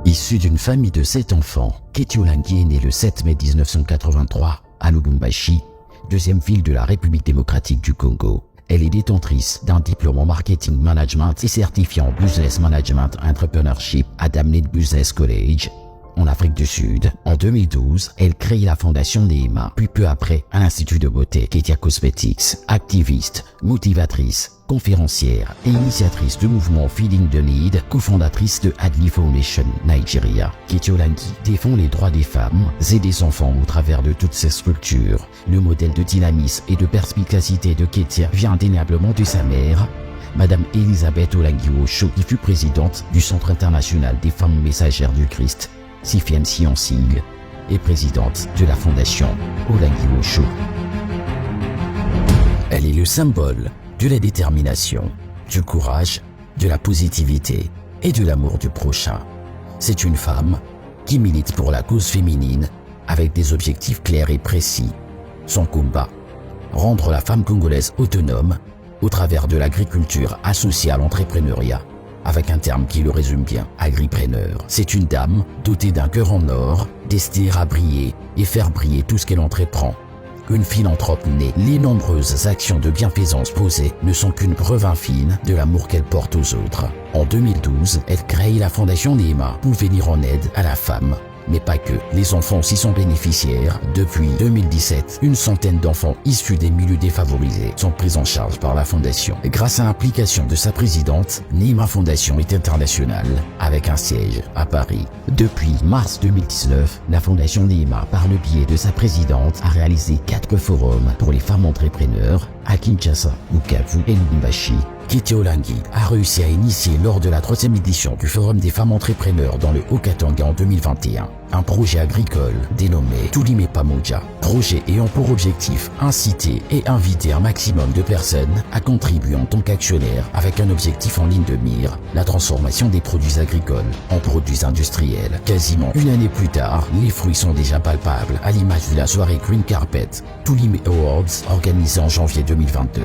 Issue d'une famille de 7 enfants, Ketia Olengi est née le 7 mai 1983 à Lubumbashi, deuxième ville de la République démocratique du Congo. Elle est détentrice d'un diplôme en marketing management et certifiée en business management entrepreneurship à Damnet Business College, en Afrique du Sud. En 2012, elle crée la fondation Neema, puis peu après, un institut de beauté, Ketia Cosmetics. Activiste, motivatrice, conférencière et initiatrice du mouvement Feeling the Need, cofondatrice de Adli Foundation Nigeria. Ketia Olengi défend les droits des femmes et des enfants au travers de toutes ses structures. Le modèle de dynamisme et de perspicacité de Ketia vient indéniablement de sa mère, Madame Elisabeth Olengi Osho, qui fut présidente du Centre international des femmes messagères du Christ, CFMC en sigle, et présidente de la fondation Olengi Osho. Elle est le symbole de la détermination, du courage, de la positivité et de l'amour du prochain. C'est une femme qui milite pour la cause féminine avec des objectifs clairs et précis. Son combat, rendre la femme congolaise autonome au travers de l'agriculture associée à l'entrepreneuriat, avec un terme qui le résume bien, agripreneur. C'est une dame dotée d'un cœur en or, destinée à briller et faire briller tout ce qu'elle entreprend. Une philanthrope née, les nombreuses actions de bienfaisance posées ne sont qu'une preuve infime de l'amour qu'elle porte aux autres. En 2012, elle crée la fondation Neema pour venir en aide à la femme. Mais pas que, les enfants aussi sont bénéficiaires. Depuis 2017, une centaine d'enfants issus des milieux défavorisés sont pris en charge par la fondation. Grâce à l'implication de sa présidente, Neema Fondation est internationale, avec un siège à Paris. Depuis mars 2019, la fondation Neema, par le biais de sa présidente, a réalisé 4 forums pour les femmes entrepreneurs à Kinshasa, Bukavu et Lubumbashi. Ketia Olengi a réussi à initier lors de la 3e édition du Forum des femmes entrepreneurs dans le Haut-Katanga en 2021, un projet agricole dénommé Tulime Pamoja, projet ayant pour objectif inciter et inviter un maximum de personnes à contribuer en tant qu'actionnaires avec un objectif en ligne de mire, la transformation des produits agricoles en produits industriels. Quasiment une année plus tard, les fruits sont déjà palpables à l'image de la soirée Green Carpet Tulime Awards organisée en janvier 2022.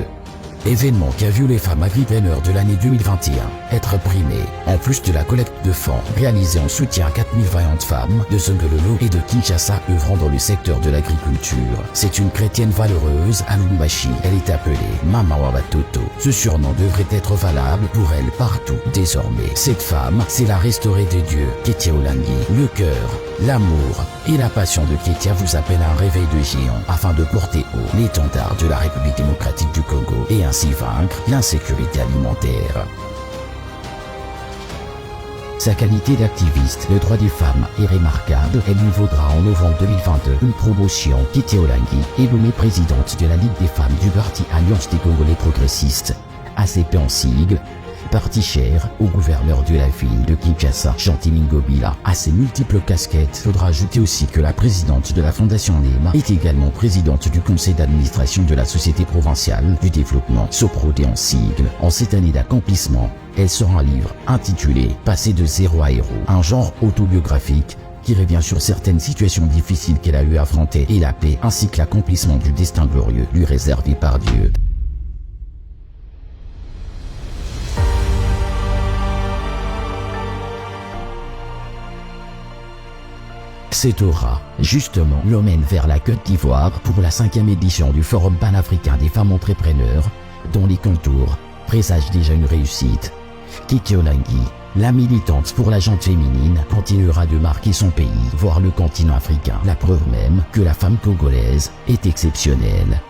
Événement qui a vu les femmes agripreneurs de l'année 2021 être primées, en plus de la collecte de fonds réalisée en soutien à 4000 vaillantes femmes de Zongololo et de Kinshasa œuvrant dans le secteur de l'agriculture. C'est une chrétienne valeureuse à Lubumbashi. Elle est appelée Mama Wabatoto. Ce surnom devrait être valable pour elle partout désormais. Cette femme, c'est la restaurée de Dieu, Ketia Olengi. Le cœur, l'amour et la passion de Ketia vous appellent à un réveil de géant afin de porter haut l'étendard de la République démocratique du Congo et ainsi vaincre l'insécurité alimentaire. Sa qualité d'activiste de droits des femmes est remarquable. Elle lui vaudra en novembre 2022 une promotion. Ketia Olengi est nommée présidente de la Ligue des femmes du parti Alliance des Congolais progressistes, ACP en sigle, parti cher au gouverneur de la ville de Kinshasa, Chantilly Ngobila. À ses multiples casquettes, faudra ajouter aussi que la présidente de la fondation Neema est également présidente du conseil d'administration de la Société provinciale du développement, SOPRODé en sigle. En cette année d'accomplissement, elle sort un livre intitulé « Passer de zéro à héros », un genre autobiographique qui revient sur certaines situations difficiles qu'elle a eu à affronter et la paix ainsi que l'accomplissement du destin glorieux lui réservé par Dieu. Cette aura, justement, l'emmène vers la Côte d'Ivoire pour la 5e édition du Forum panafricain des femmes entrepreneurs, dont les contours présagent déjà une réussite. Ketia Olengi, la militante pour la gente féminine, continuera de marquer son pays, voire le continent africain, la preuve même que la femme congolaise est exceptionnelle.